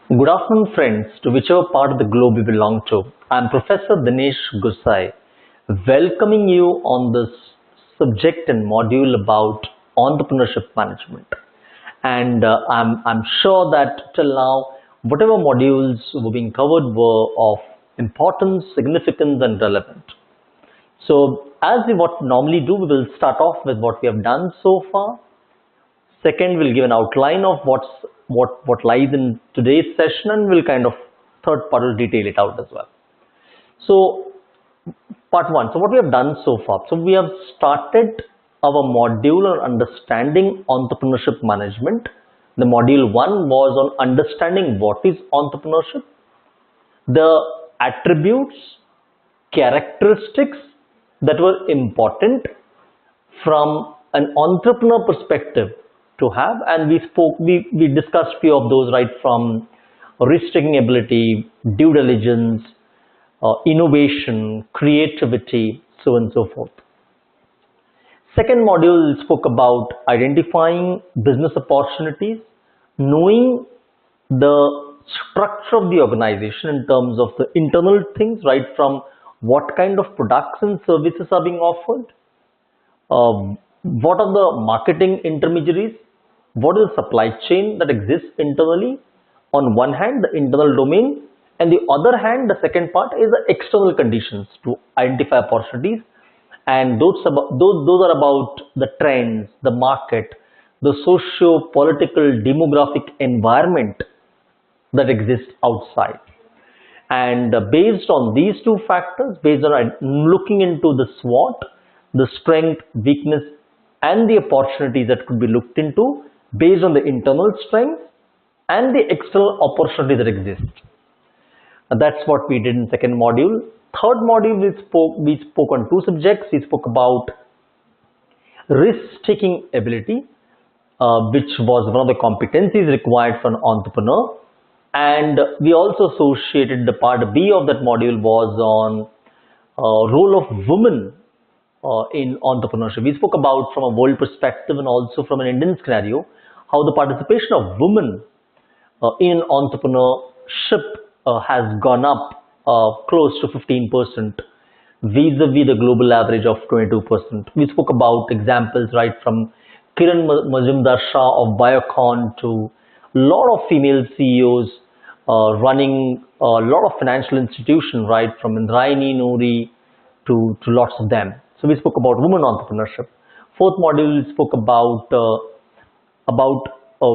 Good afternoon, friends, to whichever part of the globe you belong to. I'm Professor Dinesh Gusai, welcoming you on this subject and module about entrepreneurship management. And I'm sure that till now, whatever modules were being covered were of importance, significance, and relevant. So, as we what normally do, we will start off with what we have done so far. Second, we'll give an outline of what lies in today's session, and we'll kind of third part will detail it out as well. So, part one. So, what we have done so far. So, we have started our module on understanding entrepreneurship management. The module one was on understanding what is entrepreneurship, the attributes, characteristics that were important from an entrepreneur perspective to have, and we discussed few of those, right from risk-taking ability, due diligence, innovation, creativity, so on and so forth. Second module spoke about identifying business opportunities, knowing the structure of the organization in terms of the internal things, right from what kind of products and services are being offered, what are the marketing intermediaries, what is the supply chain that exists internally, on one hand the internal domain, and the other hand the second part is the external conditions to identify opportunities, and those are about the trends, the market, the socio-political demographic environment that exists outside. And based on these two factors, based on looking into the SWOT, the strength, weakness, and the opportunities that could be looked into based on the internal strengths and the external opportunity that exists. That's what we did in second module. Third module, we spoke on two subjects. We spoke about risk-taking ability, which was one of the competencies required for an entrepreneur. And we also associated the part B of that module was on role of women in entrepreneurship. We spoke about from a world perspective and also from an Indian scenario, how the participation of women in entrepreneurship has gone up close to 15% vis-a-vis the global average of 22%. We spoke about examples right from Kiran Majumdar Shah of Biocon to a lot of female CEOs running a lot of financial institutions, right from Indrayani Noori to lots of them. So we spoke about women entrepreneurship. Fourth module, we spoke about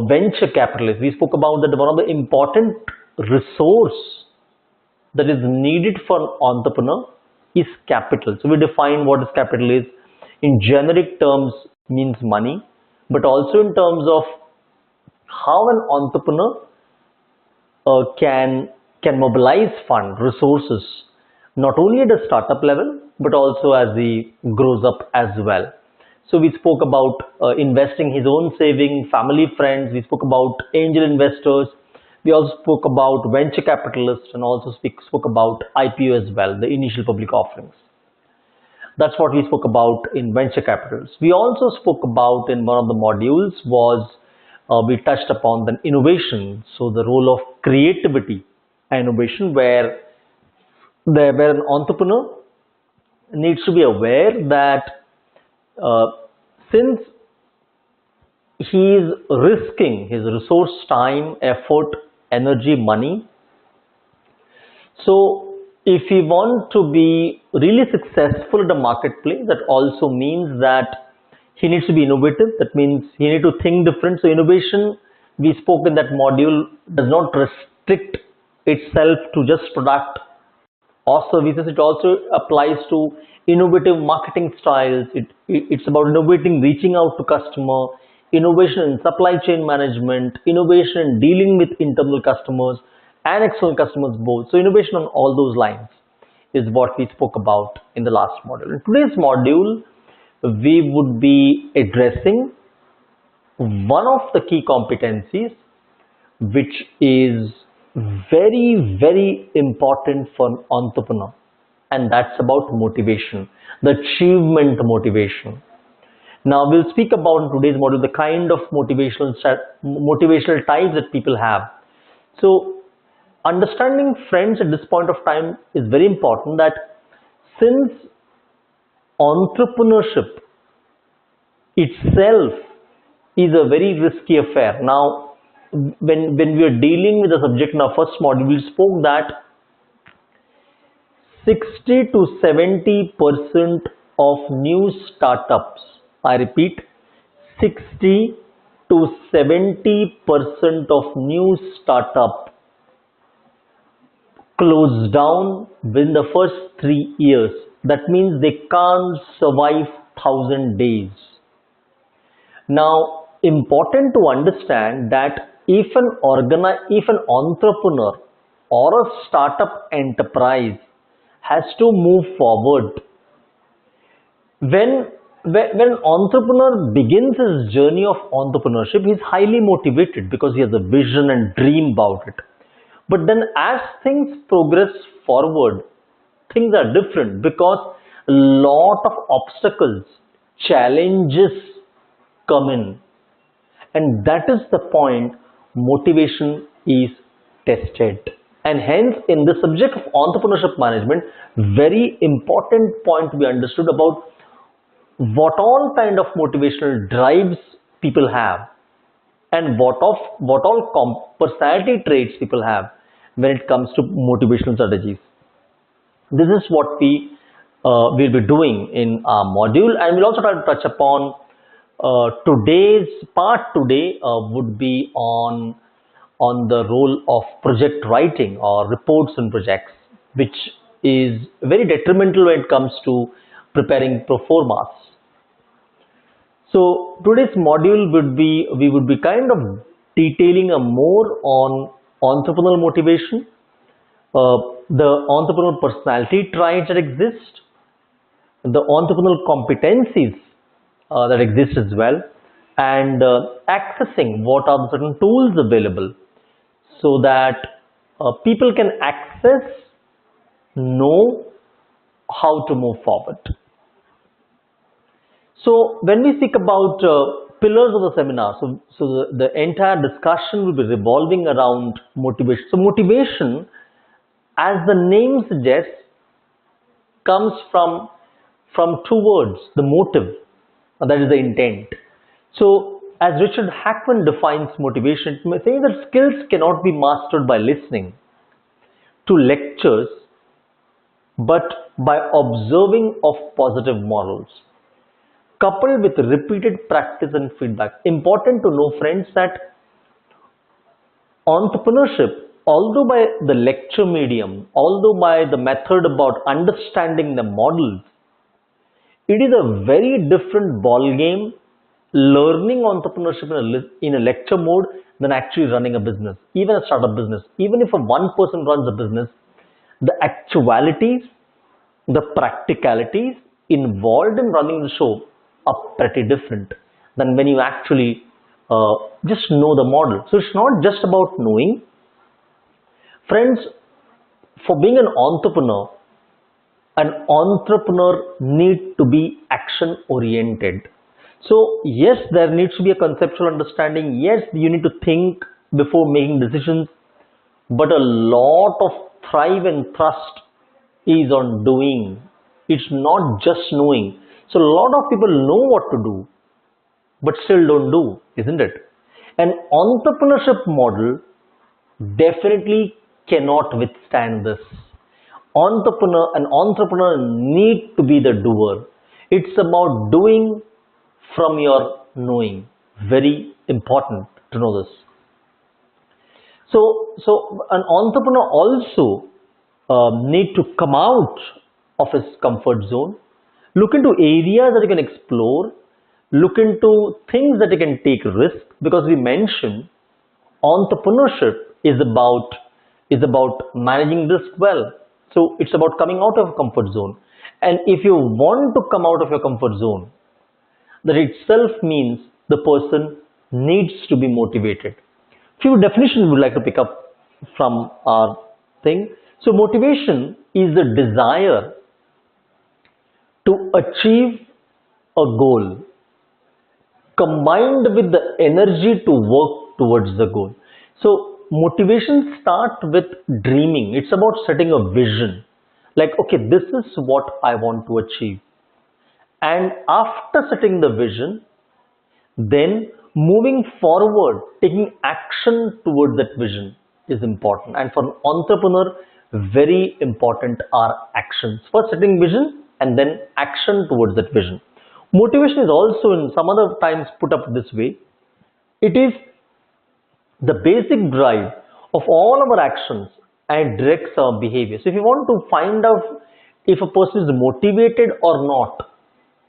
venture capitalists. We spoke about that one of the important resource that is needed for an entrepreneur is capital. So we define what is capital is in generic terms means money, but also in terms of how an entrepreneur can mobilize fund resources not only at a startup level but also as he grows up as well. So we spoke about investing his own saving, family, friends. We spoke about angel investors. We also spoke about venture capitalists and also spoke about IPO as well, the initial public offerings. That's what we spoke about in venture capitals. We also spoke about in one of the modules was we touched upon the innovation. So the role of creativity and innovation where an entrepreneur needs to be aware that since he is risking his resource, time, effort, energy, money, so if he wants to be really successful in the marketplace, that also means that he needs to be innovative. That means he needs to think different. So innovation, we spoke in that module, does not restrict itself to just product or services. It also applies to innovative marketing styles. It's about innovating, reaching out to customer, innovation in supply chain management, innovation in dealing with internal customers and external customers both. So innovation on all those lines is what we spoke about in the last module. In today's module, we would be addressing one of the key competencies which is very, very important for an entrepreneur, and that's about motivation, the achievement motivation. Now we'll speak about in today's module the kind of motivational types that people have. So Understanding, friends, at this point of time is very important, that since entrepreneurship itself is a very risky affair. Now, when we are dealing with the subject in our first module, we spoke that 60 to 70% of new startups, I repeat, 60 to 70% of new startup close down within the first 3 years. That means they can't survive 1,000 days. Now, important to understand that if an entrepreneur or a startup enterprise has to move forward, when an entrepreneur begins his journey of entrepreneurship, he is highly motivated because he has a vision and dream about it. But then as things progress forward, things are different because a lot of obstacles, challenges come in, and that is the point motivation is tested. And hence, in the subject of entrepreneurship management, very important point to be understood about what all kind of motivational drives people have, and what all personality traits people have when it comes to motivational strategies. This is what we will be doing in our module, and we'll also try to touch upon today's part today would be on the role of project writing or reports and projects, which is very detrimental when it comes to preparing pro formas. So today's module we would be kind of detailing a more on entrepreneurial motivation, the entrepreneurial personality traits that exist, the entrepreneurial competencies that exist as well, and accessing what are the certain tools available so that people can access, know how to move forward. So when we speak about pillars of the seminar, so the entire discussion will be revolving around motivation. So motivation, as the name suggests, comes from two words: the motive, that is the intent. So as Richard Hackman defines motivation, it may say that skills cannot be mastered by listening to lectures, but by observing of positive morals, coupled with repeated practice and feedback. Important to know, friends, that entrepreneurship, although by the lecture medium, although by the method about understanding the models, it is a very different ball game learning entrepreneurship in a lecture mode than actually running a business, even a startup business. Even if one person runs a business, the actualities, the practicalities involved in running the show are pretty different than when you actually just know the model. So it's not just about knowing. Friends, for being an entrepreneur needs to be action oriented. So yes, there needs to be a conceptual understanding. Yes, you need to think before making decisions, but a lot of thrive and thrust is on doing. It's not just knowing. So a lot of people know what to do, but still don't do, isn't it? An entrepreneurship model definitely cannot withstand this. An entrepreneur need to be the doer. It's about doing from your knowing. Very important to know this. So an entrepreneur also need to come out of his comfort zone, look into areas that you can explore, look into things that you can take risk, because we mentioned entrepreneurship is about managing risk well. So it's about coming out of a comfort zone. And if you want to come out of your comfort zone, that itself means the person needs to be motivated. Few definitions we would like to pick up from our thing. So motivation is the desire to achieve a goal combined with the energy to work towards the goal. So motivation starts with dreaming. It's about setting a vision. Like, okay, this is what I want to achieve. And after setting the vision, then moving forward, taking action towards that vision is important. And for an entrepreneur, very important are actions. First setting vision and then action towards that vision. Motivation is also in some other times put up this way. It is the basic drive of all our actions and directs our behavior. So if you want to find out if a person is motivated or not,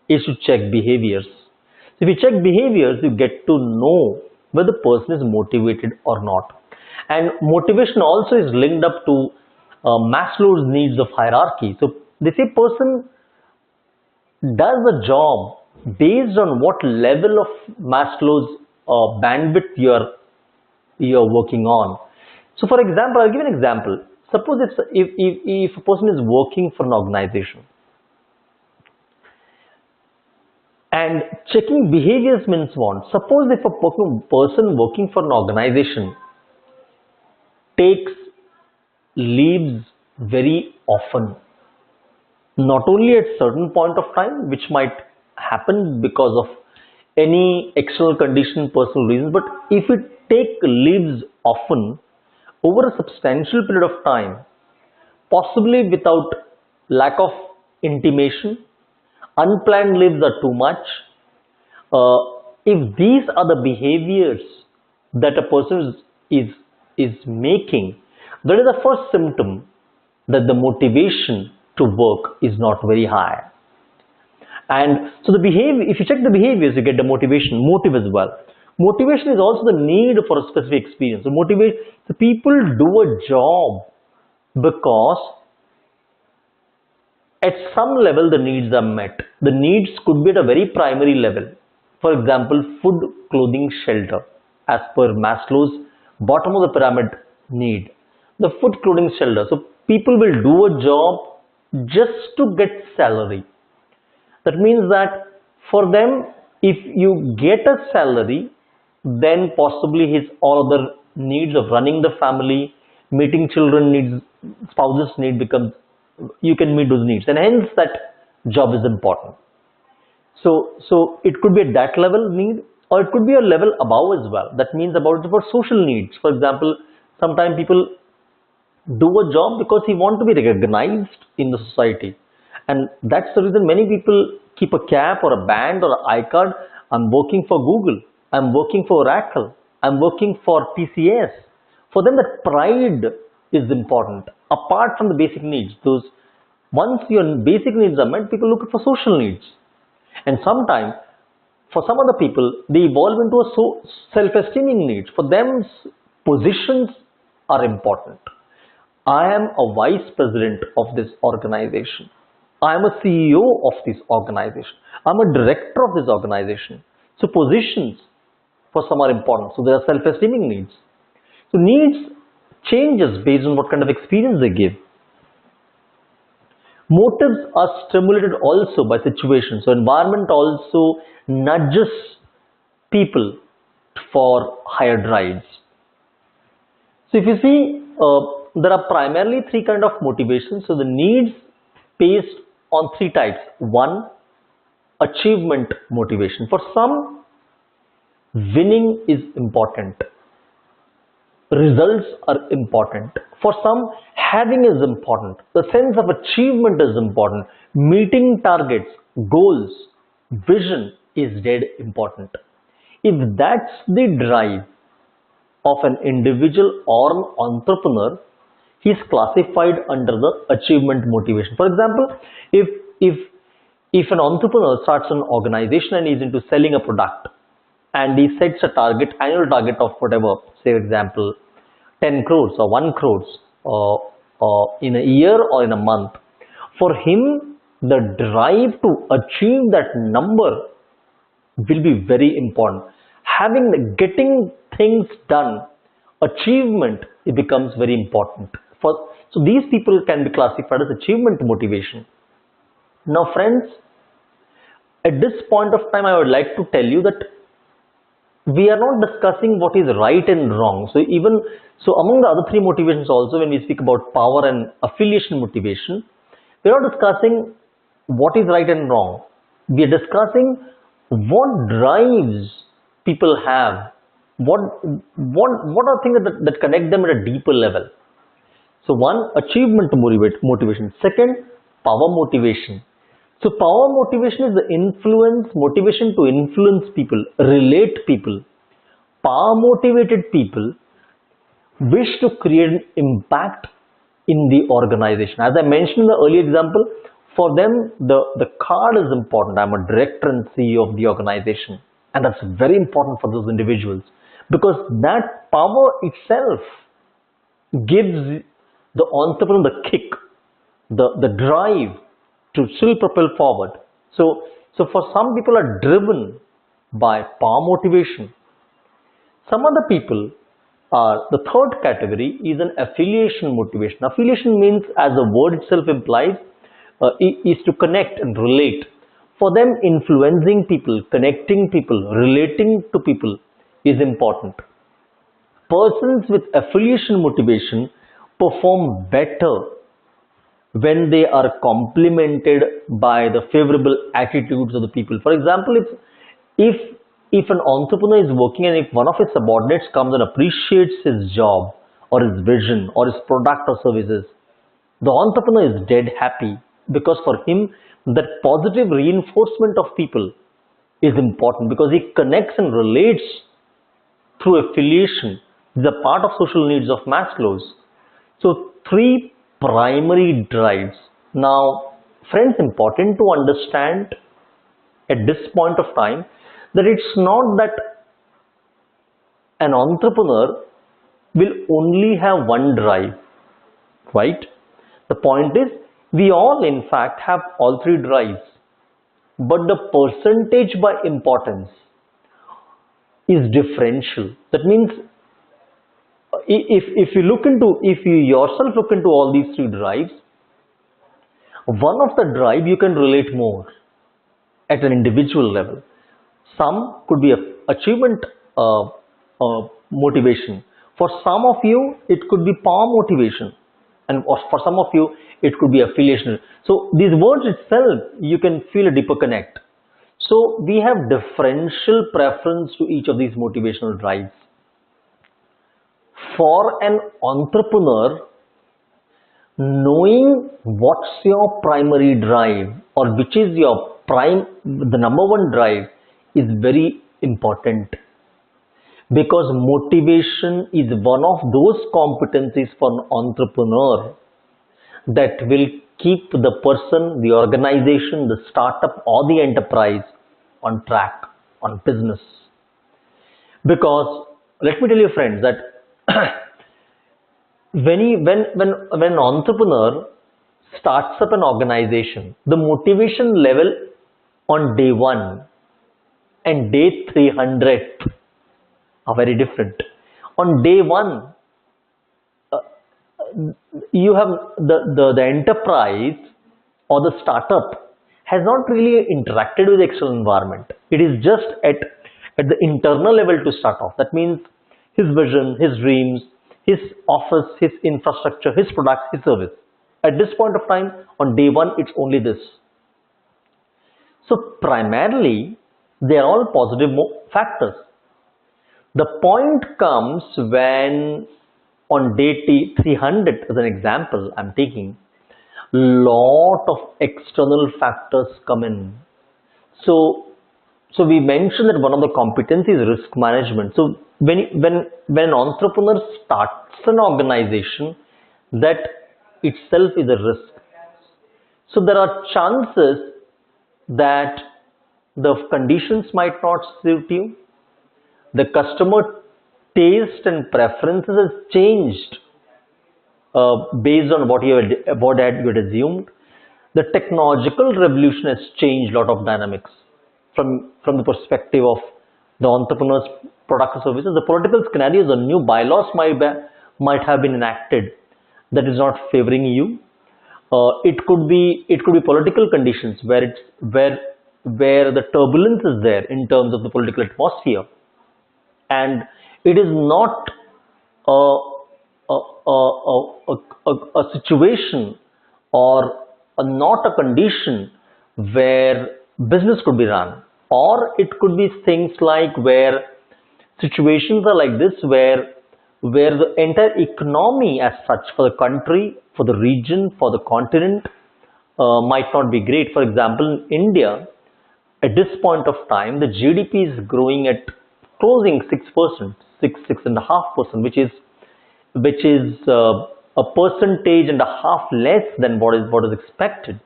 is to check behaviors. So if you check behaviors, you get to know whether the person is motivated or not. And motivation also is linked up to Maslow's needs of hierarchy. So they say person does a job based on what level of Maslow's bandwidth you're working on. So for example, I'll give an example. Suppose if a person is working for an organization, and checking behaviors means what? Suppose if a person working for an organization takes leaves very often, not only at certain point of time, which might happen because of any external condition, personal reasons, but if it take leaves often over a substantial period of time, possibly without lack of intimation, unplanned leaves are too much. If these are the behaviors that a person is making, that is the first symptom that the motivation to work is not very high. And so the behavior, if you check the behaviors, you get the motive as well. Motivation is also the need for a specific experience. So people do a job because at some level the needs are met. The needs could be at a very primary level. For example, food, clothing, shelter. As per Maslow's bottom of the pyramid need. The food, clothing, shelter. So people will do a job just to get salary. That means that for them, if you get a salary, then possibly his all other needs of running the family, meeting children needs, spouses need becomes, you can meet those needs, and hence that job is important. So it could be at that level need, or it could be a level above as well. That means about social needs. For example, sometimes people do a job because he want to be recognized in the society, and that's the reason many people keep a cap or a band or an iCard. I'm working for Google, I'm working for Oracle, I'm working for TCS. For them, that pride is important. Apart from the basic needs, those once your basic needs are met, people look for social needs. And sometimes, for some other people, they evolve into a self-esteeming needs. For them, positions are important. I am a vice president of this organization. I am a CEO of this organization. I'm a director of this organization. So positions for some are important. So there are self-esteeming needs. So needs changes based on what kind of experience they give. Motives are stimulated also by situations. So environment also nudges people for higher drives. So if you see, there are primarily three kind of motivations. So the needs based on three types. One, achievement motivation. For some, winning is important. Results are important. For some, having is important. The sense of achievement is important. Meeting targets, goals, vision is dead important. If that's the drive of an individual or an entrepreneur, he is classified under the achievement motivation. For example, if an entrepreneur starts an organization and is into selling a product, and he sets a target, annual target of whatever, say for example, 10 crores or 1 crores in a year or in a month. For him, the drive to achieve that number will be very important. Getting things done, achievement, it becomes very important. So these people can be classified as achievement motivation. Now friends, at this point of time, I would like to tell you that we are not discussing what is right and wrong. So among the other three motivations also, when we speak about power and affiliation motivation, we are not discussing what is right and wrong. We are discussing what drives people have, what are things that connect them at a deeper level. So one, achievement motivation. Second, power motivation. So power motivation is the motivation to influence people, relate people. Power motivated people wish to create an impact in the organization. As I mentioned in the earlier example, for them the card is important. I'm a director and CEO of the organization, and that's very important for those individuals, because that power itself gives the entrepreneur the kick, the drive to still propel forward. So for some people are driven by power motivation. Some other people are, the third category is an affiliation motivation. Affiliation means, as the word itself implies, is to connect and relate. For them, influencing people, connecting people, relating to people is important. Persons with affiliation motivation perform better when they are complemented by the favorable attitudes of the people. For example, if an entrepreneur is working and if one of his subordinates comes and appreciates his job or his vision or his product or services, the entrepreneur is dead happy, because for him that positive reinforcement of people is important, because he connects and relates through affiliation. These are part of social needs of Maslow's. So three primary drives. Now, friends, important to understand at this point of time that it's not that an entrepreneur will only have one drive, right? The point is, we all in fact have all three drives, but the percentage by importance is differential. That means if you yourself look into all these three drives, one of the drive you can relate more at an individual level. Some could be achievement motivation. For some of you, it could be power motivation, and for some of you, it could be affiliation. So these words itself, you can feel a deeper connect. So we have differential preference to each of these motivational drives. For an entrepreneur, knowing what's your primary drive or which is the number one drive is very important, because motivation is one of those competencies for an entrepreneur that will keep the person, the organization, the startup or the enterprise on track, on business. Because let me tell you, friends, that when an entrepreneur starts up an organization, the motivation level on day 1 and day 300 are very different. On day 1, you have the enterprise or the startup has not really interacted with the external environment. It is just at the internal level to start off. That means his vision, his dreams, his office, his infrastructure, his products, his service. At this point of time, on day 1, it's only this. So primarily, they are all positive factors. The point comes when on day 300, as an example I'm taking, lot of external factors come in. So we mentioned that one of the competencies is risk management. So when an entrepreneur starts an organization, that itself is a risk. So there are chances that the conditions might not suit you. The customer taste and preferences has changed based on what you had assumed. The technological revolution has changed a lot of dynamics from the perspective of the entrepreneur's product or services. The political scenarios or new bylaws might have been enacted that is not favoring you. It could be political conditions where the turbulence is there in terms of the political atmosphere. and it is not a, a situation or not a condition where business could be run, or it could be things like where situations are like this where the entire economy as such for the country, for the region, for the continent might not be great. For example, in India, at this point of time, the GDP is growing at closing 6%, 6.5%, which is a percentage and a half less than what is expected,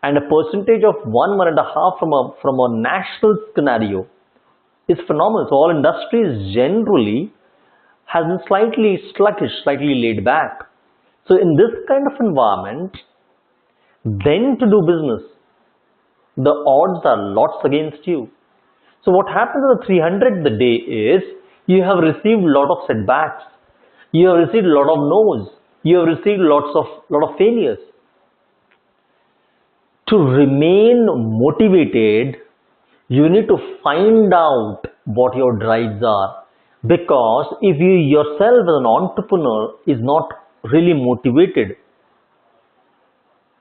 and a percentage of 1.5 from a national scenario is phenomenal. So all industries generally has been slightly sluggish, slightly laid back. So in this kind of environment, then to do business, the odds are lots against you. So what happens at the 300 the day is you have received a lot of setbacks, you have received a lot of no's, you have received lot of failures. To remain motivated, you need to find out what your drives are, because if you yourself as an entrepreneur is not really motivated,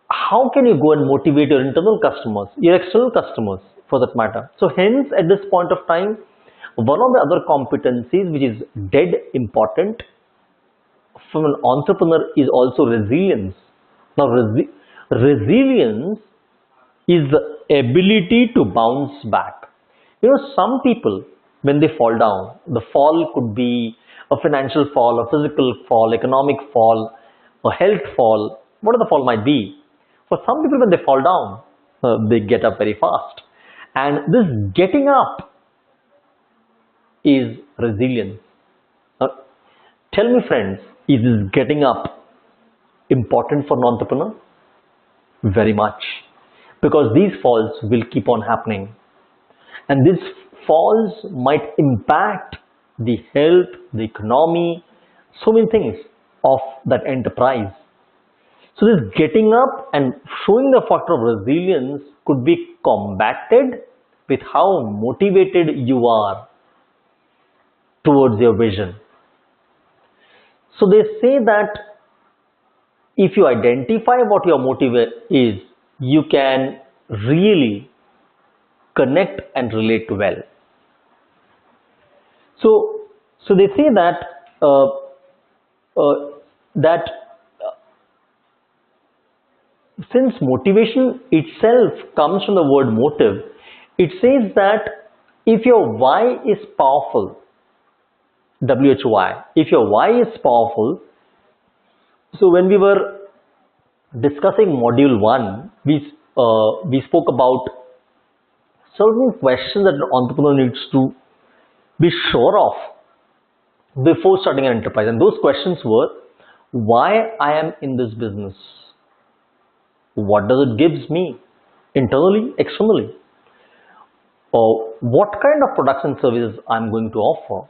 how can you go and motivate your internal customers, your external customers for that matter? So hence, at this point of time, one of the other competencies which is dead important from an entrepreneur is also resilience. Now resilience is the ability to bounce back. Some people, when they fall down, the fall could be a financial fall, a physical fall, economic fall, a health fall, whatever the fall might be. For some people, when they fall down, they get up very fast. And this getting up is resilience. Now, tell me, friends, is this getting up important for an entrepreneur? Very much. Because these falls will keep on happening. And these falls might impact the health, the economy, so many things of that enterprise. So this getting up and showing the factor of resilience could be combated with how motivated you are towards your vision. So they say that if you identify what your motive is, you can really connect and relate well. So they say that since motivation itself comes from the word motive, it says that if your why is powerful, WHY, if your why is powerful, so when we were discussing module 1, we spoke about certain questions that an entrepreneur needs to be sure of before starting an enterprise. And those questions were, why I am in this business? What does it gives me internally, externally? Or what kind of products and services I'm going to offer?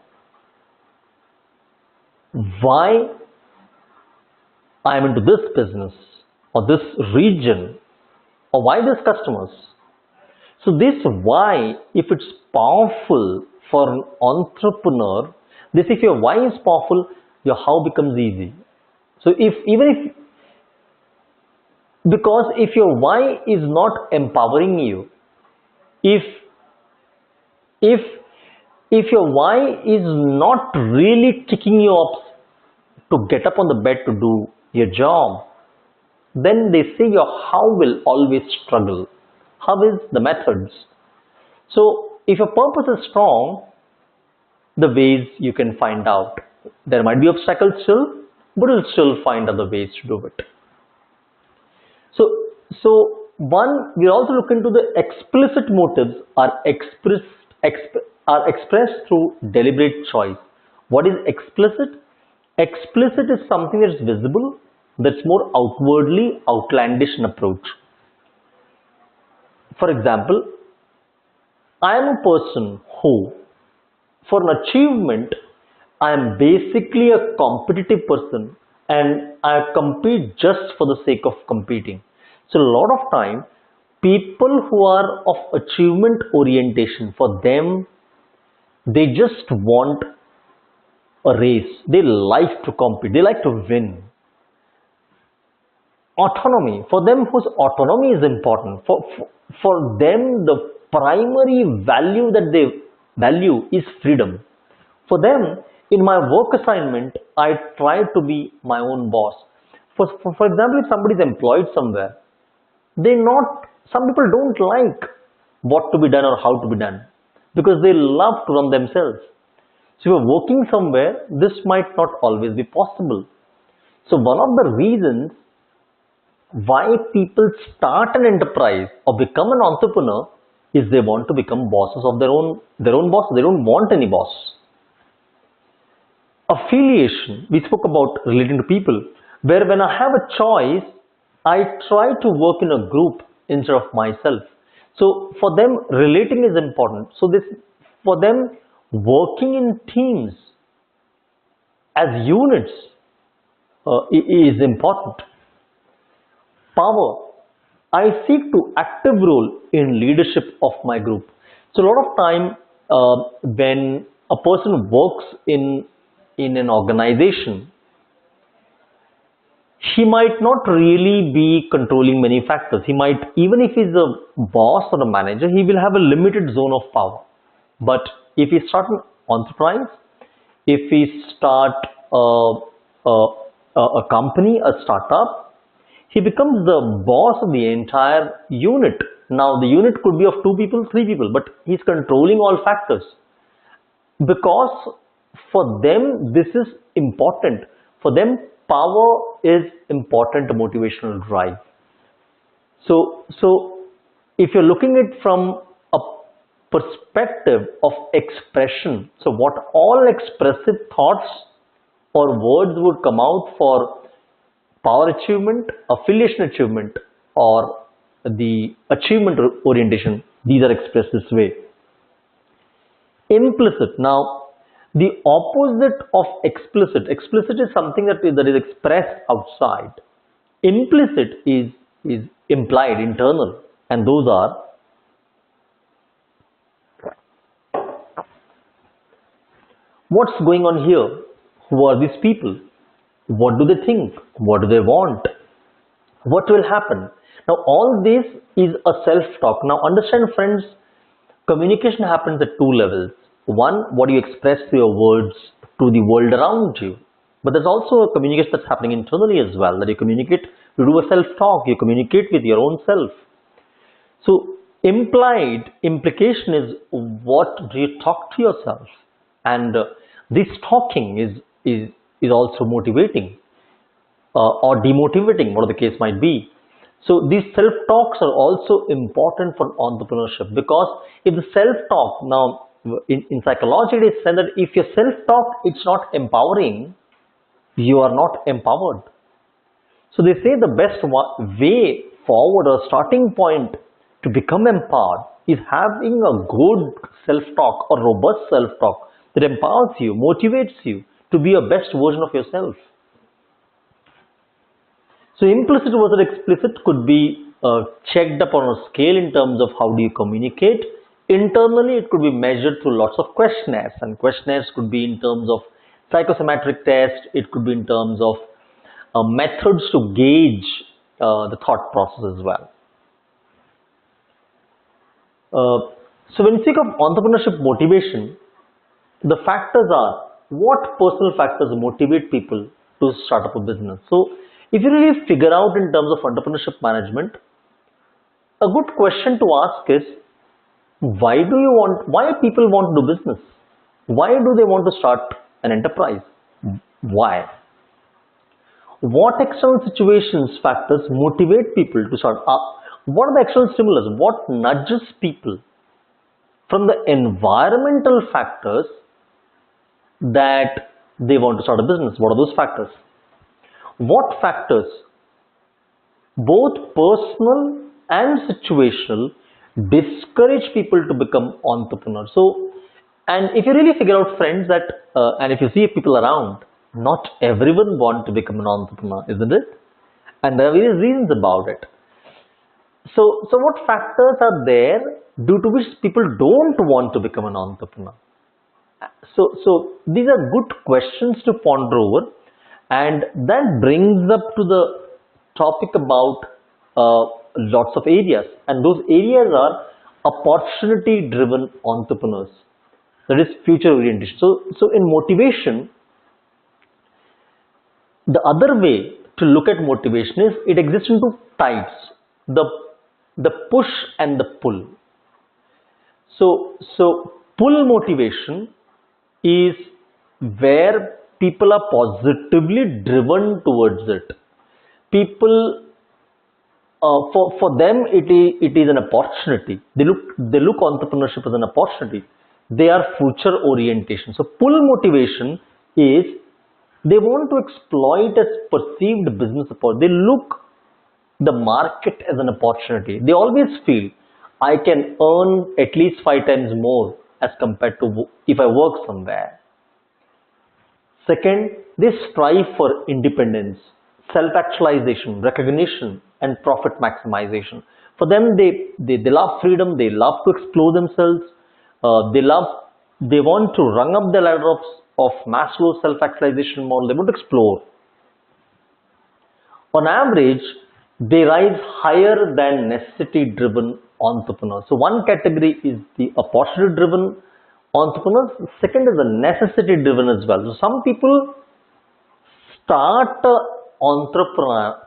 Why I am into this business or this region, or why these customers? So this why, if it's powerful for an entrepreneur, if your why is powerful, your how becomes easy. So because if your why is not empowering you, if your why is not really kicking you up to get up on the bed to do your job, then they say your how will always struggle. How is the methods? So if your purpose is strong, the ways you can find out. There might be obstacles still, but you'll still find other ways to do it. So one, we'll also look into the explicit motives are expressed through deliberate choice. What is explicit? Explicit is something that is visible, that's more outwardly outlandish in approach. For example, I am a person who, for an achievement, I am basically a competitive person and I compete just for the sake of competing. So a lot of time, people who are of achievement orientation, for them, They just want a race. They like to compete. They like to win. Autonomy. For them, whose autonomy is important. For them, the primary value that they value is freedom. For them, in my work assignment, I try to be my own boss. For example, if somebody is employed somewhere, some people don't like what to be done or how to be done because they love to run themselves. So if you're working somewhere, this might not always be possible. So one of the reasons why people start an enterprise or become an entrepreneur is they want to become bosses of their own boss. They don't want any boss. Affiliation, we spoke about relating to people, where when I have a choice, I try to work in a group instead of myself. So for them, relating is important. So for them, working in teams as units is important. Power. I seek to active role in leadership of my group. So a lot of time when a person works in an organization, he might not really be controlling many factors. He might, even if he's a boss or a manager, he will have a limited zone of power. But if he starts an enterprise, if he start a company, a startup, he becomes the boss of the entire unit. Now the unit could be of 2 people, 3 people, but he's controlling all factors. Because for them, this is important. For them, power is important motivational drive. So if you're looking at it from a perspective of expression, so what all expressive thoughts or words would come out for power achievement, affiliation achievement, or the achievement orientation, these are expressed this way. Implicit. Now, the opposite of explicit. Explicit is something that is expressed outside. Implicit is implied, internal, and those are what's going on here? Who are these people? What do they think? What do they want? What will happen? Now all this is a self-talk. Now understand, friends, communication happens at 2 levels. One, what you express through your words to the world around you. But there's also a communication that's happening internally as well, that you communicate, you do a self-talk, you communicate with your own self. So implication is what do you talk to yourself? And this talking is also motivating or demotivating, whatever the case might be. So these self-talks are also important for entrepreneurship, because if the self-talk, now in psychology it is said that if your self-talk it's not empowering, you are not empowered. So they say the best way forward or starting point to become empowered is having a good self-talk or robust self-talk that empowers you, motivates you to be a best version of yourself. So implicit versus explicit could be checked up on a scale in terms of how do you communicate. Internally, it could be measured through lots of questionnaires, and questionnaires could be in terms of psychosomatic test. It could be in terms of methods to gauge the thought process as well. So when you think of entrepreneurship motivation, the factors are what personal factors motivate people to start up a business. So if you really figure out in terms of entrepreneurship management, a good question to ask is, why people want to do business? Why do they want to start an enterprise? Why? What external situations, factors motivate people to start up? What are the external stimulus? What nudges people from the environmental factors that they want to start a business? What are those factors? What factors, both personal and situational, discourage people to become entrepreneurs? So, and if you really figure out, friends, that and if you see people around, not everyone wants to become an entrepreneur, isn't it? And there are various reasons about it. So what factors are there due to which people don't want to become an entrepreneur? So these are good questions to ponder over, and that brings up to the topic about lots of areas, and those areas are opportunity-driven entrepreneurs. That is future orientation. So in motivation, the other way to look at motivation is it exists in two types: the push and the pull. So pull motivation is where people are positively driven towards it. People, for them, it is an opportunity. They look entrepreneurship as an opportunity. They are future orientation. So pull motivation is they want to exploit as perceived business opportunity. They look the market as an opportunity. They always feel I can earn at least 5 times more as compared to if I work somewhere. Second, they strive for independence, self-actualization, recognition, and profit maximization. For them, they love freedom. They love to explore themselves. They want to rung up the ladder of Maslow's self-actualization model. They want to explore. On average, they rise higher than necessity-driven entrepreneurs. So one category is the opportunity-driven entrepreneurs. Second is the necessity-driven as well. So some people start entrepreneur,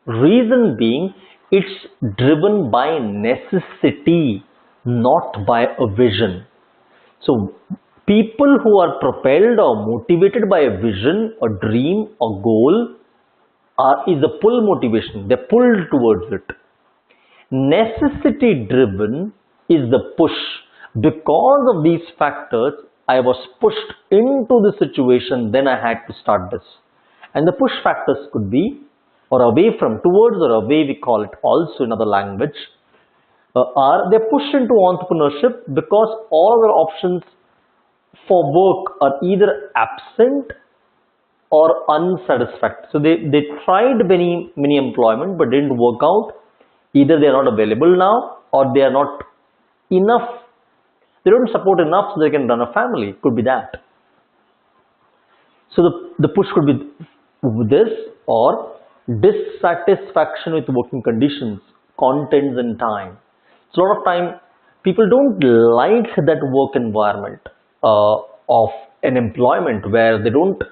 reason being it's driven by necessity, not by a vision. So people who are propelled or motivated by a vision, a dream, a goal is a pull motivation. They're pulled towards it. Necessity driven is the push. Because of these factors, I was pushed into the situation, then I had to start this. And the push factors could be, or away from, towards, or away, we call it also in other language, they're pushed into entrepreneurship because all other options for work are either absent or unsatisfactory. So they tried many employment but didn't work out. Either they are not available now, or they are not enough. They don't support enough so they can run a family. Could be that. So the push could be this, or dissatisfaction with working conditions, contents, and time. So a lot of time people don't like that work environment of an employment where they don't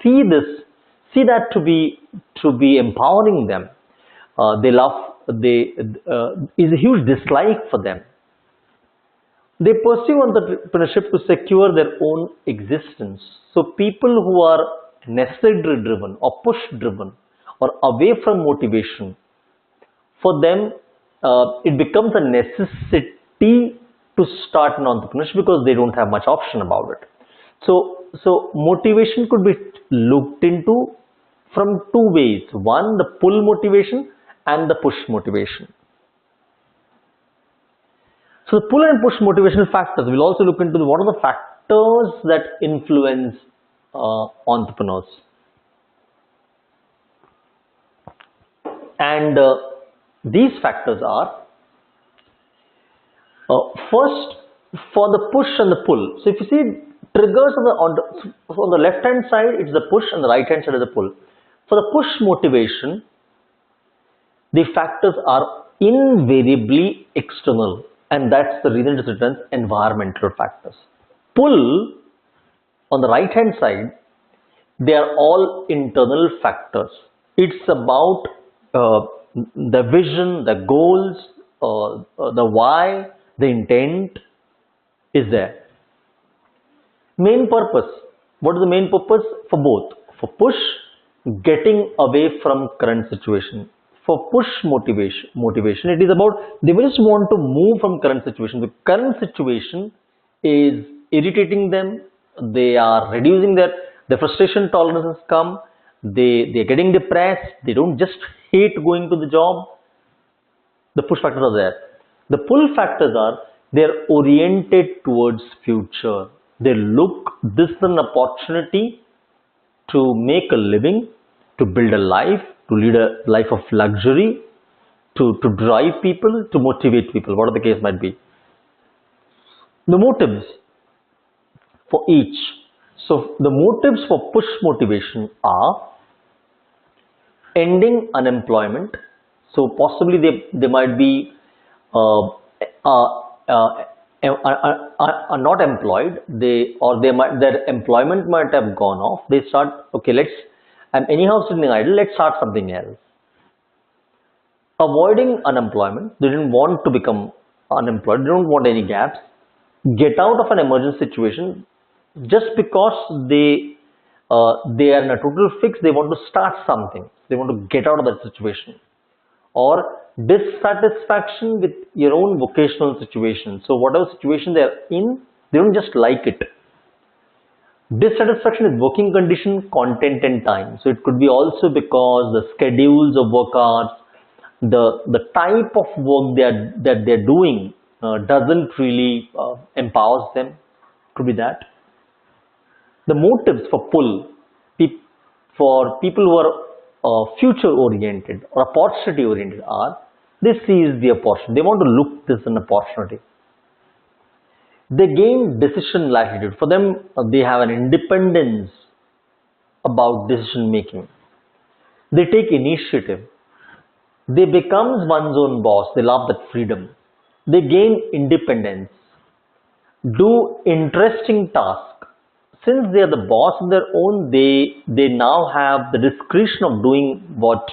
see that to be empowering them. Is a huge dislike for them. They pursue entrepreneurship to secure their own existence. So people who are necessity driven or push driven or away from motivation, for them it becomes a necessity to start an entrepreneurship because they don't have much option about it. So motivation could be looked into from two ways. One, the pull motivation and the push motivation. So the pull and push motivational factors, we'll also look into what are the factors that influence entrepreneurs. And these factors are, first, for the push and the pull. So if you see triggers on the left hand side, it's the push, and the right hand side is the pull. For the push motivation, the factors are invariably external, and that's the reason it returns environmental factors. Pull, on the right hand side, they are all internal factors. It's about the vision, the goals, the why, the intent is there. Main purpose. What is the main purpose? For both. For push, getting away from current situation. For push motivation, it is about they just want to move from current situation. The current situation is irritating them. They are reducing their frustration tolerances come. They're getting depressed. They don't just hate going to the job. The push factors are there. The pull factors are they're oriented towards future. They look this is an opportunity to make a living, to build a life, to lead a life of luxury, to drive people, to motivate people, whatever the case might be. The motives for each. So the motives for push motivation are ending unemployment. So possibly they might be uh, uh, uh, are not employed. They might, their employment might have gone off. They start, okay, I'm anyhow sitting idle. Let's start something else. Avoiding unemployment. They didn't want to become unemployed. They don't want any gaps. Get out of an emergency situation. Just because they are in a total fix, they want to start something. They want to get out of that situation. Or dissatisfaction with your own vocational situation. So whatever situation they are in, they don't just like it. Dissatisfaction with working condition, content and time. So it could be also because the schedules of work hours, the type of work that they're doing doesn't really empowers them. Could be that. The motives for pull, for people who are future oriented or opportunity oriented, are they seize the opportunity. They want to look this an opportunity. They gain decision latitude. For them, they have an independence about decision making. They take initiative. They become one's own boss. They love that freedom. They gain independence. Do interesting tasks. Since they are the boss of their own, they now have the discretion of doing what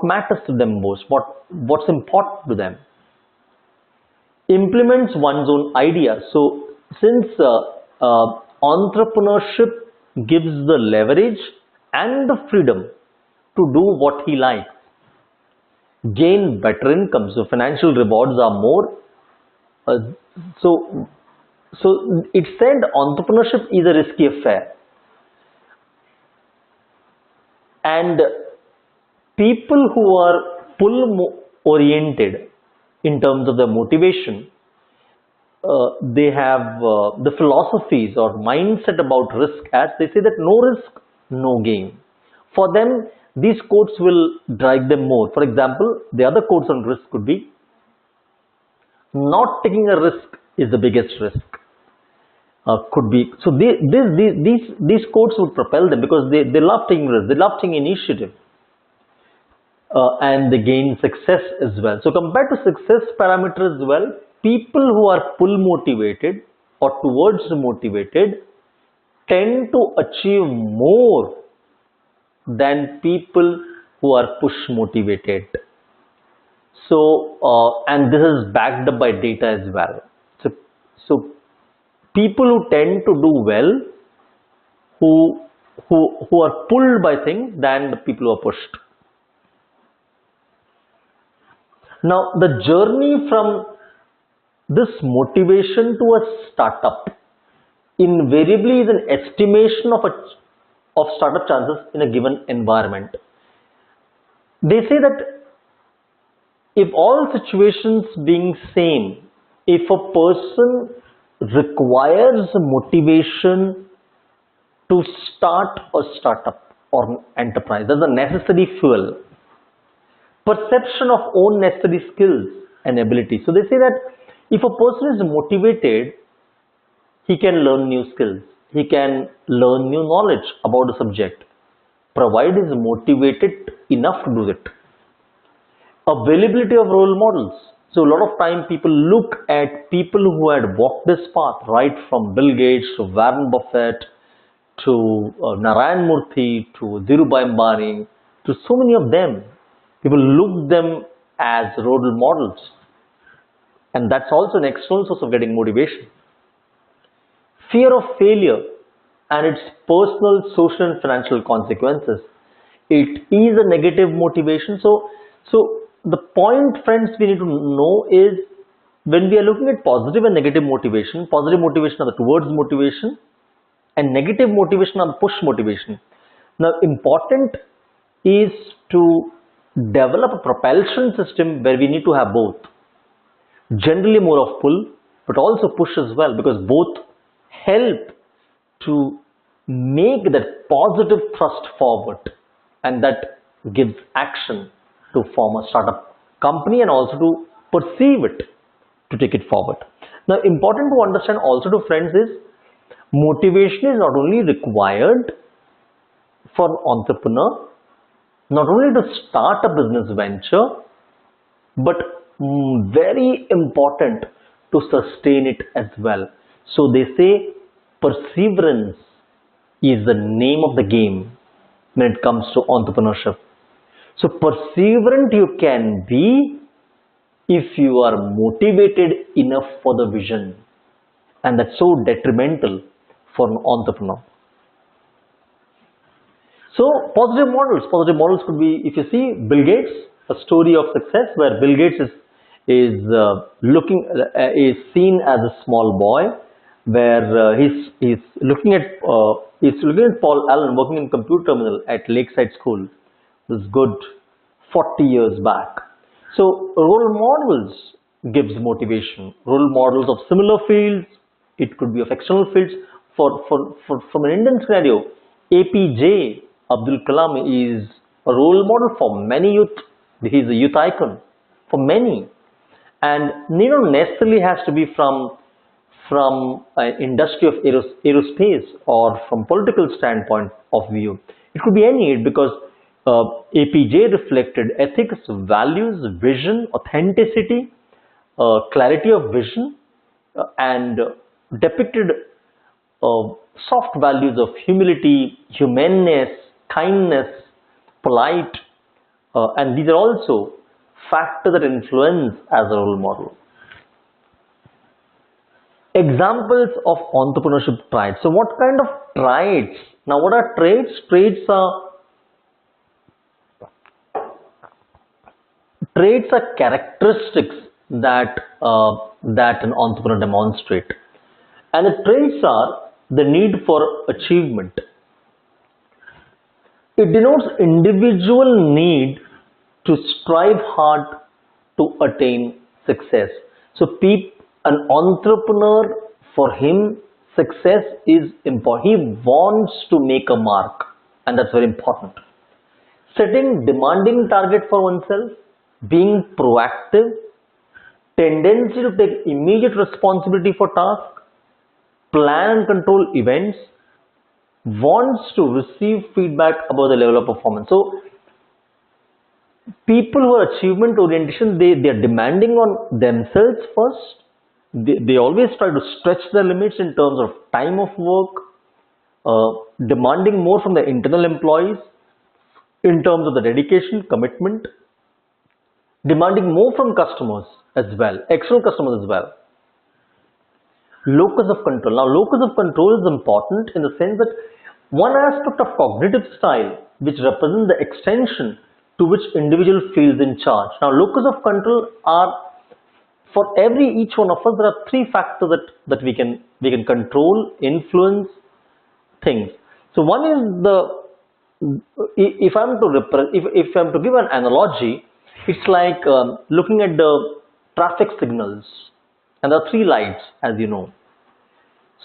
matters to them most, what's important to them. Implements one's own ideas. So since entrepreneurship gives the leverage and the freedom to do what he likes, gain better income. So financial rewards are more. So it said entrepreneurship is a risky affair, and people who are pull oriented in terms of their motivation, they have the philosophies or mindset about risk, as they say that no risk, no gain. For them, these quotes will drive them more. For example, the other quotes on risk could be, not taking a risk is the biggest risk. Could be. So these quotes would propel them because they love taking risks, they love taking initiative, and they gain success as well. So compared to success parameter as well, people who are pull motivated or towards motivated tend to achieve more than people who are push motivated. So and this is backed up by data as well. So people who tend to do well, who are pulled by things, than the people who are pushed. Now the journey from this motivation to a startup invariably is an estimation of startup chances in a given environment. They say that if all situations being same, if a person requires motivation to start a startup or an enterprise, that's a necessary fuel. Perception of own necessary skills and abilities. So they say that if a person is motivated, he can learn new skills, he can learn new knowledge about a subject, provided he is motivated enough to do it. Availability of role models. So a lot of time people look at people who had walked this path, right from Bill Gates to Warren Buffett to Narayan Murthy to Dhirubhai Ambani, to so many of them. People look them as role models, and that's also an external source of getting motivation. Fear of failure and its personal, social and financial consequences. It is a negative motivation. So the point, friends, we need to know is, when we are looking at positive and negative motivation are the towards motivation and negative motivation are push motivation. Now important is to develop a propulsion system where we need to have both. Generally more of pull, but also push as well, because both help to make that positive thrust forward, and that gives action to form a startup company and also to perceive it, to take it forward. Now, important to understand also to friends is motivation is not only required for an entrepreneur, not only to start a business venture, but very important to sustain it as well. So they say perseverance is the name of the game when it comes to entrepreneurship. So perseverant you can be if you are motivated enough for the vision, and that's so detrimental for an entrepreneur. So positive models could be, if you see Bill Gates, a story of success where Bill Gates is seen as a small boy, where he's looking at Paul Allen working in computer terminal at Lakeside School. This is good 40 years back. So role models gives motivation. Role models of similar fields, it could be of external fields. From an Indian scenario, APJ Abdul Kalam is a role model for many youth. He is a youth icon for many, and you don't necessarily has to be from an industry of aerospace or from political standpoint of view. It could be any, because APJ reflected ethics, values, vision, authenticity, clarity of vision, and depicted soft values of humility, humanness, kindness, polite, and these are also factors that influence as a role model. Examples of entrepreneurship traits. So what kind of traits? Now what are traits? Traits are characteristics that an entrepreneur demonstrate, and the traits are the need for achievement. It denotes individual need to strive hard to attain success. So an entrepreneur, for him, success is important. He wants to make a mark, and that's very important. Setting demanding target for oneself, being proactive, tendency to take immediate responsibility for tasks, plan and control events, wants to receive feedback about the level of performance. So people who are achievement orientation, they are demanding on themselves first. They always try to stretch their limits in terms of time of work, demanding more from the internal employees in terms of the dedication, commitment, demanding more from customers as well, external customers as well. Locus of control. Now, locus of control is important in the sense that one aspect of cognitive style which represents the extension to which individual feels in charge. Now, locus of control are, for each one of us, there are three factors that we can control, influence things. So one is if I'm to give an analogy, it's like looking at the traffic signals, and there are three lights, as you know.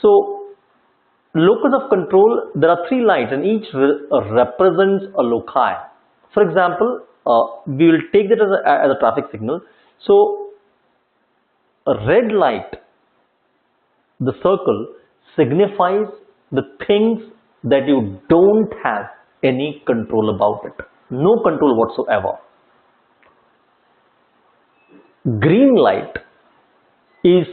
So locus of control, there are three lights, and each represents a loci. For example, we will take that as a traffic signal. So a red light, the circle, signifies the things that you don't have any control about it. No control whatsoever. Green light is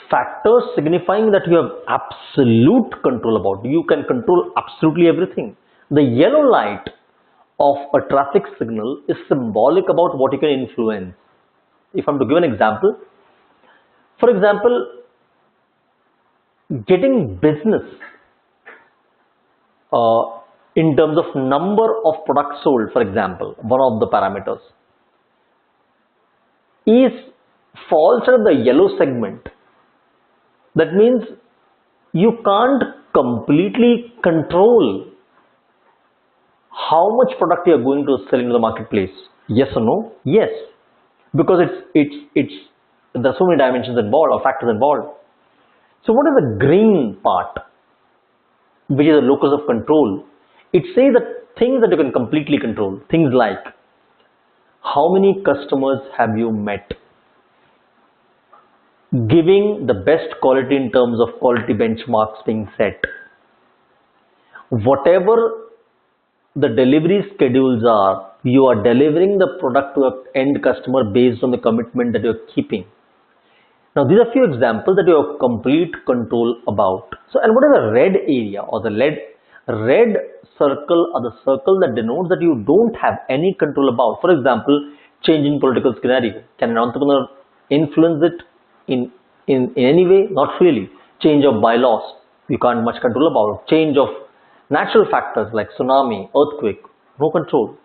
factors signifying that you have absolute control about it. You can control absolutely everything. The yellow light of a traffic signal is symbolic about what you can influence. If I'm to give an example, for example, getting business in terms of number of products sold, for example, one of the parameters falls under the yellow segment. That means you can't completely control how much product you are going to sell into the marketplace. Yes or no? Yes. Because there are so many dimensions involved or factors involved. So what is the green part, which is the locus of control? It says that things that you can completely control, things like how many customers have you met, giving the best quality in terms of quality benchmarks being set. Whatever the delivery schedules are, you are delivering the product to a end customer based on the commitment that you're keeping. Now, these are few examples that you have complete control about. So, and what is the red area or the red circle or the circle that denotes that you don't have any control about? For example, change in political scenario. Can an entrepreneur influence it in any way? Not really. Change of bylaws, you can't much control about. Change of natural factors like tsunami, earthquake, no control.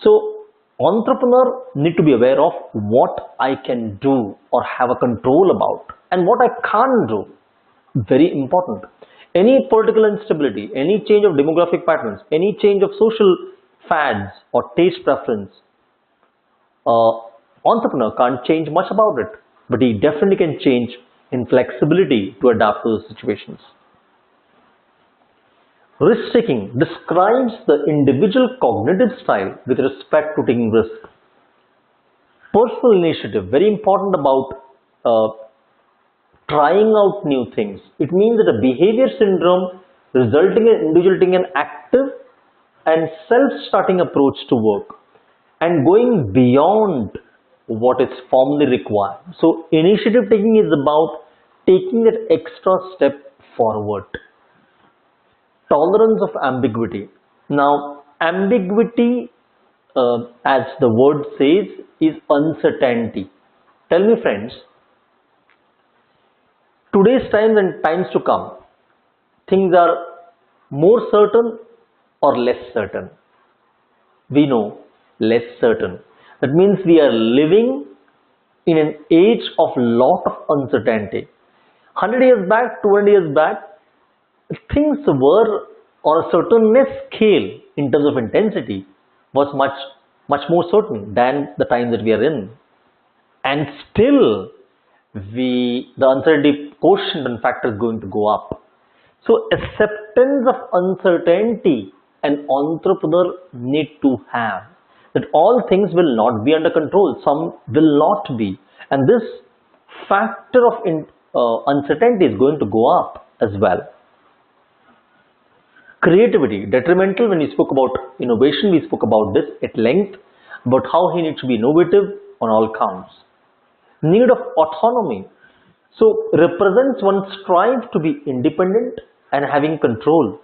So, entrepreneur need to be aware of what I can do or have a control about and what I can't do. Very important. Any political instability, any change of demographic patterns, any change of social fads or taste preference, entrepreneur can't change much about it, but he definitely can change in flexibility to adapt to the situations. Risk-taking describes the individual cognitive style with respect to taking risk. Personal initiative, very important about trying out new things. It means that a behavior syndrome resulting in individual taking an active and self-starting approach to work and going beyond what is formally required. So, initiative taking is about taking that extra step forward. Tolerance of ambiguity. Now, ambiguity, as the word says, is uncertainty. Tell me, friends, today's times and times to come, things are more certain or less certain? We know less certain. That means we are living in an age of lot of uncertainty. 100 years back, 200 years back, things were on a certainness scale in terms of intensity was much more certain than the time that we are in. And still, the uncertainty quotient and factor is going to go up. So, acceptance of uncertainty an entrepreneur need to have, that all things will not be under control, some will not be, and this factor of uncertainty is going to go up as well. Creativity, detrimental. When we spoke about innovation, we spoke about this at length, about how he needs to be innovative on all counts. Need of autonomy, so represents one's strive to be independent and having control,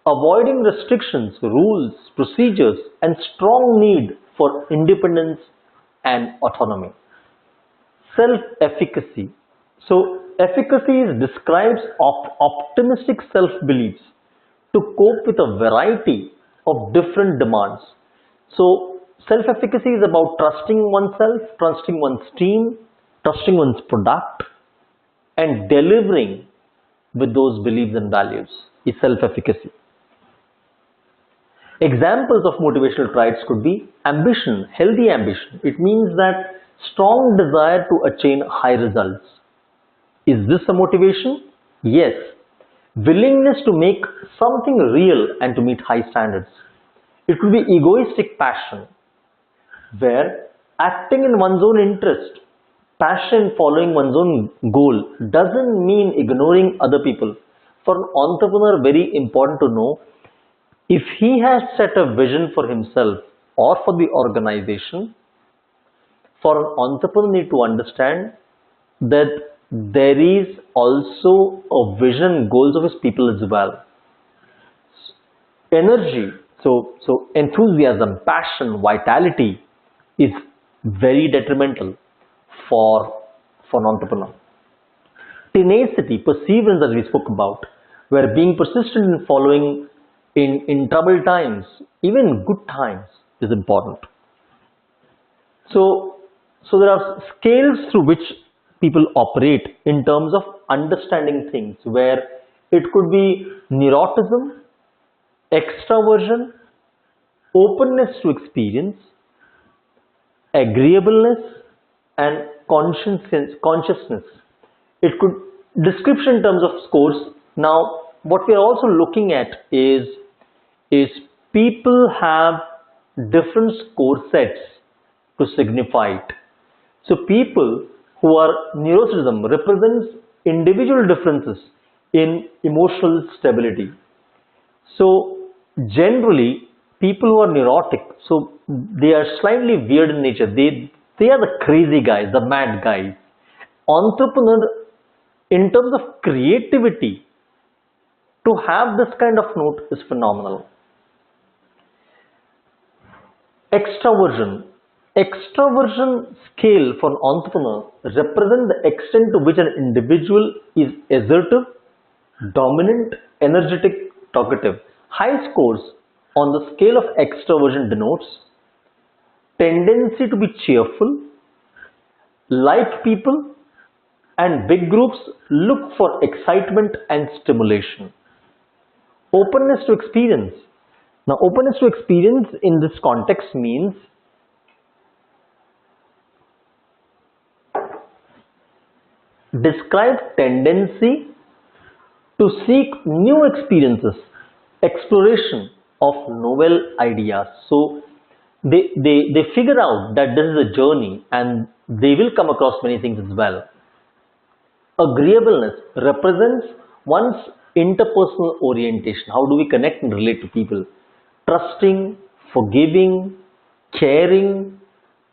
avoiding restrictions, rules, procedures, and strong need for independence and autonomy. Self-efficacy, so efficacy describes optimistic self-beliefs to cope with a variety of different demands. So, self-efficacy is about trusting oneself, trusting one's team, trusting one's product, and delivering with those beliefs and values is self-efficacy. Examples of motivational traits could be ambition, healthy ambition. It means that strong desire to attain high results. Is this a motivation? Yes. Willingness to make something real and to meet high standards. It could be egoistic passion, where acting in one's own interest, passion following one's own goal doesn't mean ignoring other people. For an entrepreneur, very important to know, if he has set a vision for himself or for the organization, for an entrepreneur need to understand that there is also a vision, goals of his people as well. Energy, so enthusiasm, passion, vitality is very detrimental for an entrepreneur. Tenacity, perseverance, as we spoke about, where being persistent in following in troubled times, even good times, is important. So there are scales through which people operate in terms of understanding things, where it could be neuroticism, extraversion, openness to experience, agreeableness, and consciousness. It could description in terms of scores. Now, what we are also looking at is people have different score sets to signify it. So people who are neuroticism represents individual differences in emotional stability. So generally, people who are neurotic, so they are slightly weird in nature. They are the crazy guys, the mad guys. Entrepreneur, in terms of creativity, to have this kind of note is phenomenal. Extraversion. Extraversion scale for an entrepreneur represents the extent to which an individual is assertive, dominant, energetic, talkative. High scores on the scale of extraversion denotes tendency to be cheerful, like people, and big groups look for excitement and stimulation. Openness to experience. Now, openness to experience in this context means describe tendency to seek new experiences, exploration of novel ideas. So they figure out that this is a journey and they will come across many things as well. Agreeableness represents one's interpersonal orientation. How do we connect and relate to people? Trusting, forgiving, caring,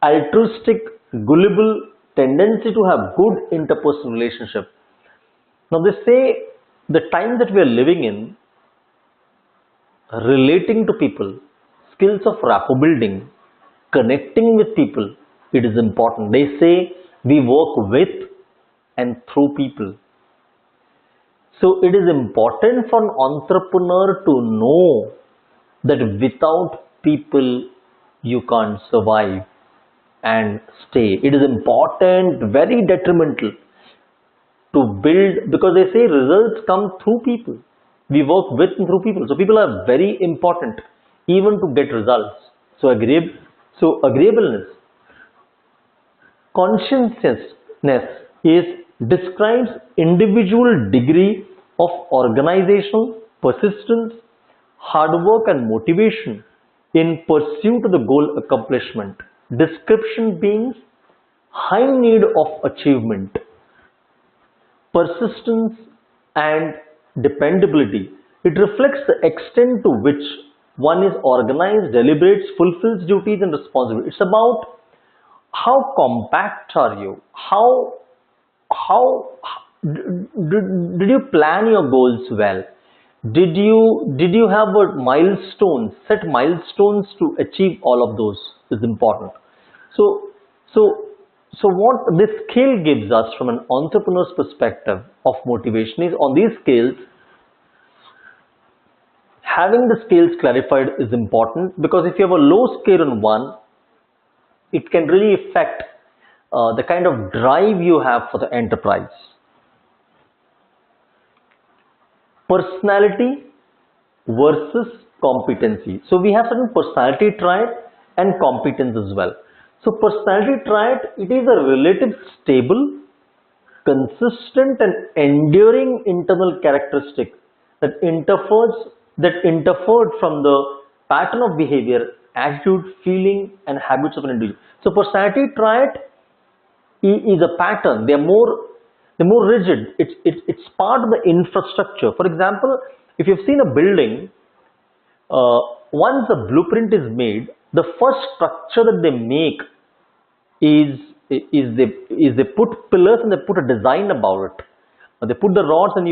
altruistic, gullible, tendency to have good interpersonal relationship. Now they say the time that we are living in, relating to people, skills of rapport building, connecting with people, it is important. They say we work with and through people. So it is important for an entrepreneur to know that without people you can't survive and stay. It is important, very detrimental to build, because they say results come through people. We work with and through people. So people are very important even to get results. So agreeableness. Conscientiousness describes individual degree of organizational persistence, hard work and motivation in pursuit of the goal accomplishment. Description being high need of achievement, persistence and dependability. It reflects the extent to which one is organized, deliberates, fulfills duties and responsibilities. It's about how compact are you? Did you plan your goals well? Did you have a milestone, set milestones to achieve all of those is important. So what this scale gives us from an entrepreneur's perspective of motivation is, on these scales, having the scales clarified is important, because if you have a low scale on one, it can really affect the kind of drive you have for the enterprise. Personality versus competency. So we have certain personality trait and competence as well. So personality trait, it is a relative stable, consistent and enduring internal characteristic that interfered from the pattern of behavior, attitude, feeling and habits of an individual. So personality trait is a pattern. They're more rigid. It's part of the infrastructure. For example, if you've seen a building, once the blueprint is made, the first structure that they make is they put pillars and they put a design about it. They put the rods and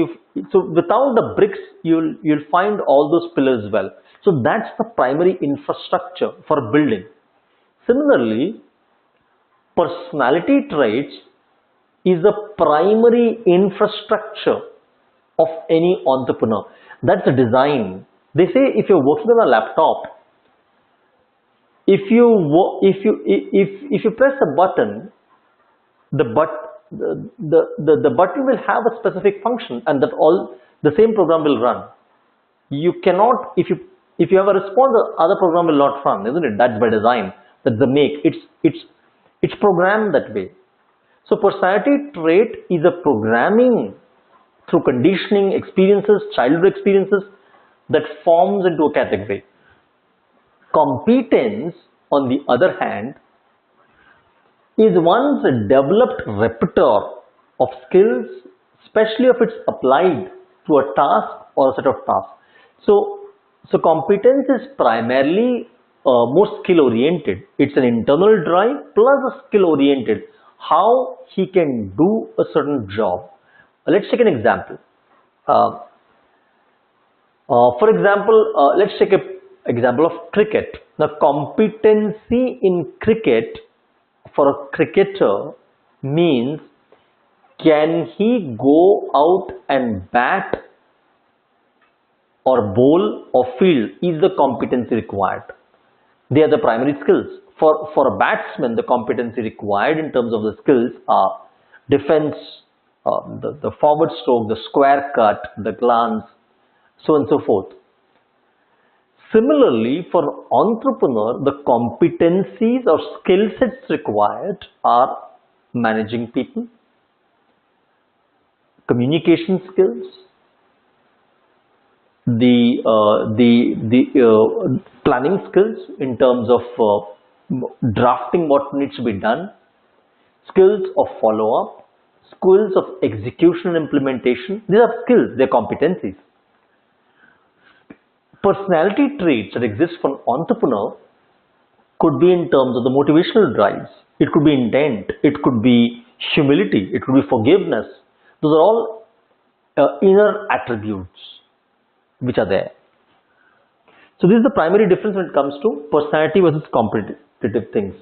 so without the bricks you'll find all those pillars as well. So that's the primary infrastructure for a building. Similarly, personality traits is the primary infrastructure of any entrepreneur. That's the design. They say if you're working on a laptop, if you press a button, the button will have a specific function, and the same program will run. You cannot, if you have a response, the other program will not run, isn't it? That's by design. That's the make. It's programmed that way. So personality trait is a programming through conditioning, experiences, childhood experiences that forms into a category. Competence, on the other hand, is one's developed repertoire of skills, especially if it's applied to a task or a set of tasks. So competence is primarily more skill oriented. It's an internal drive plus a skill oriented. How he can do a certain job. Let's take an example. Uh, for example, let's take an example of cricket. Now, competency in cricket for a cricketer means, can he go out and bat or bowl or field is the competency required. They are the primary skills. For a batsman, the competency required in terms of the skills are defense, the forward stroke, the square cut, the glance, so on and so forth. Similarly, for entrepreneur, the competencies or skill sets required are managing people, communication skills, the planning skills in terms of drafting what needs to be done, skills of follow-up, skills of execution and implementation. These are skills, they are competencies. Personality traits that exist for an entrepreneur could be in terms of the motivational drives. It could be intent. It could be humility. It could be forgiveness. Those are all inner attributes which are there. So this is the primary difference when it comes to personality versus competitive things.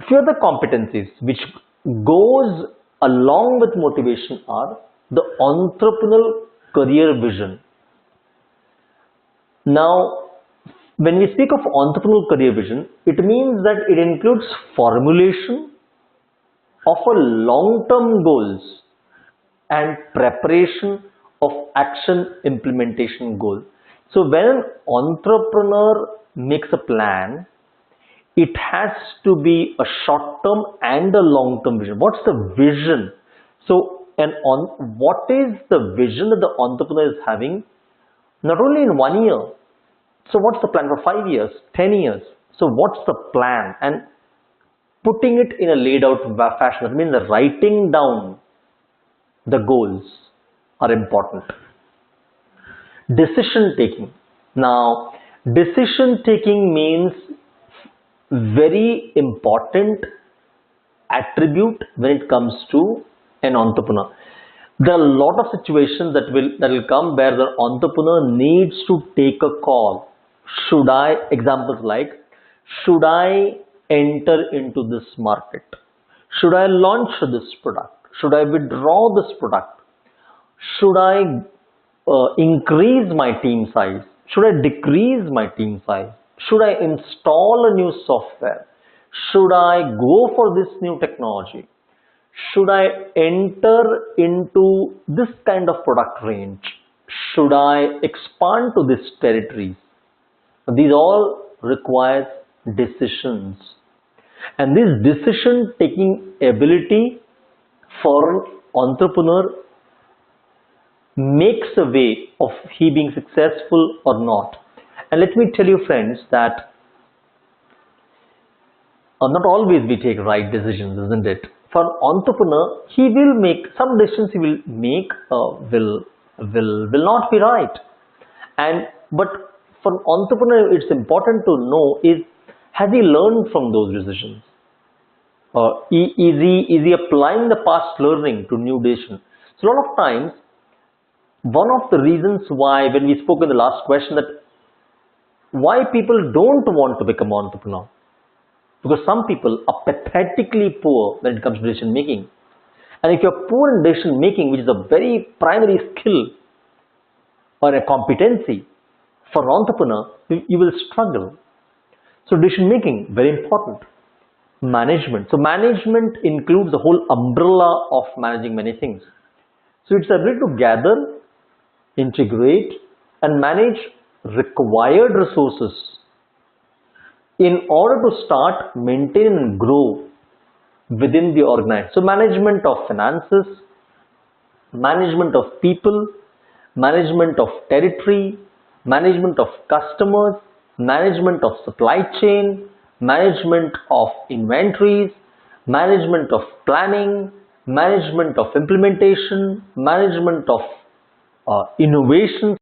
Few other competencies which goes along with motivation are the entrepreneurial career vision. Now, when we speak of entrepreneurial career vision, it means that it includes formulation of a long-term goals and preparation of action implementation goal. So when an entrepreneur makes a plan, it has to be a short-term and a long-term vision. What's the vision? So, what is the vision that the entrepreneur is having? Not only in 1 year. So what's the plan for 5 years, 10 years? So what's the plan? And putting it in a laid out fashion. That means writing down the goals are important. Decision taking. Now, decision taking means very important attribute when it comes to an entrepreneur. There are a lot of situations that will come where the entrepreneur needs to take a call. Should I, examples like, should I enter into this market? Should I launch this product? Should I withdraw this product? Should I increase my team size? Should I decrease my team size? Should I install a new software? Should I go for this new technology? Should I enter into this kind of product range? Should I expand to this territories? These all require decisions. And this decision taking ability for an entrepreneur makes a way of he being successful or not. And let me tell you friends that not always we take right decisions, isn't it? For an entrepreneur, he will make some decisions he will make will not be right. But for an entrepreneur, it's important to know is, has he learned from those decisions? Is he applying the past learning to new decisions? So a lot of times, one of the reasons why, when we spoke in the last question, that why people don't want to become an entrepreneur, because some people are pathetically poor when it comes to decision making. And if you're poor in decision making, which is a very primary skill or a competency for an entrepreneur, you will struggle. So decision making, very important. Management. So management includes the whole umbrella of managing many things. So it's the ability to gather, integrate and manage required resources in order to start, maintain and grow within the organization. So management of finances, management of people, management of territory, management of customers, management of supply chain, management of inventories, management of planning, management of implementation, management of innovations,